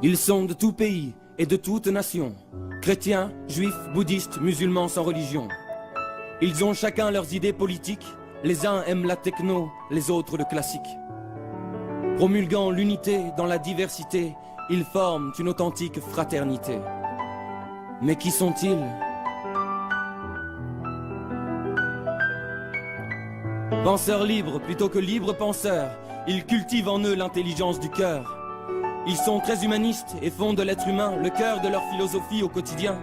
Ils sont de tout pays et de toute nation, chrétiens, juifs, bouddhistes, musulmans sans religion. Ils ont chacun leurs idées politiques, les uns aiment la techno, les autres le classique. Promulguant l'unité dans la diversité, ils forment une authentique fraternité. Mais qui sont-ils ? Penseurs libres plutôt que libres penseurs, ils cultivent en eux l'intelligence du cœur. Ils sont très humanistes et font de l'être humain le cœur de leur philosophie au quotidien.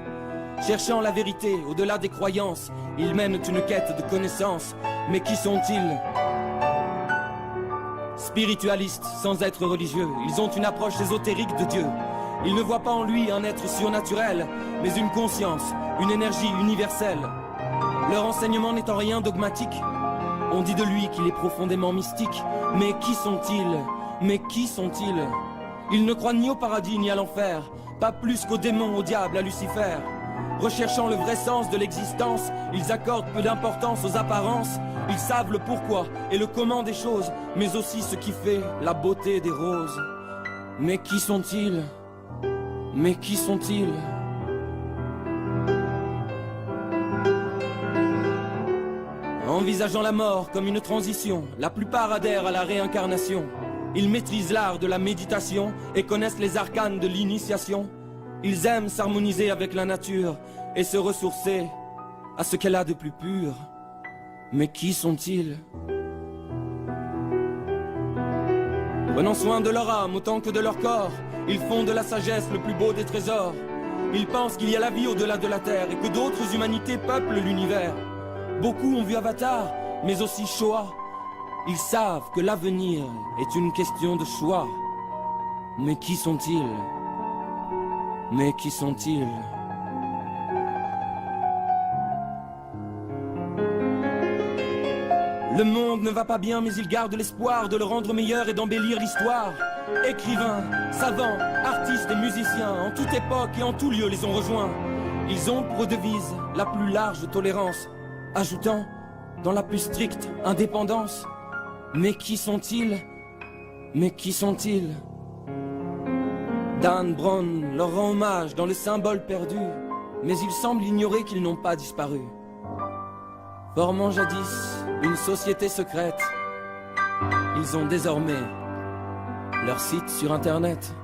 Cherchant la vérité au-delà des croyances, ils mènent une quête de connaissances. Mais qui sont-ils ? Spiritualistes sans être religieux, ils ont une approche ésotérique de Dieu. Ils ne voient pas en lui un être surnaturel, mais une conscience, une énergie universelle. Leur enseignement n'est en rien dogmatique. On dit de lui qu'il est profondément mystique. Mais qui sont-ils ? Mais qui sont-ils ? Ils ne croient ni au paradis ni à l'enfer, pas plus qu'aux démons, au diable, à Lucifer. Recherchant le vrai sens de l'existence, ils accordent peu d'importance aux apparences. Ils savent le pourquoi et le comment des choses, mais aussi ce qui fait la beauté des roses. Mais qui sont-ils ? Mais qui sont-ils ? Envisageant la mort comme une transition, la plupart adhèrent à la réincarnation. Ils maîtrisent l'art de la méditation et connaissent les arcanes de l'initiation. Ils aiment s'harmoniser avec la nature et se ressourcer à ce qu'elle a de plus pur. Mais qui sont-ils ? Prenant soin de leur âme autant que de leur corps, ils font de la sagesse le plus beau des trésors. Ils pensent qu'il y a la vie au-delà de la terre et que d'autres humanités peuplent l'univers. Beaucoup ont vu Avatar, mais aussi Shoah. Ils savent que l'avenir est une question de choix. Mais qui sont-ils ? Mais qui sont-ils ? Le monde ne va pas bien, mais ils gardent l'espoir de le rendre meilleur et d'embellir l'histoire. Écrivains, savants, artistes et musiciens, en toute époque et en tout lieu les ont rejoints. Ils ont pour devise la plus large tolérance, ajoutant dans la plus stricte indépendance. Mais qui sont-ils ? Mais qui sont-ils ? Dan Brown leur rend hommage dans le symbole perdu, mais il semble ignorer qu'ils n'ont pas disparu. Formant jadis une société secrète, ils ont désormais leur site sur internet.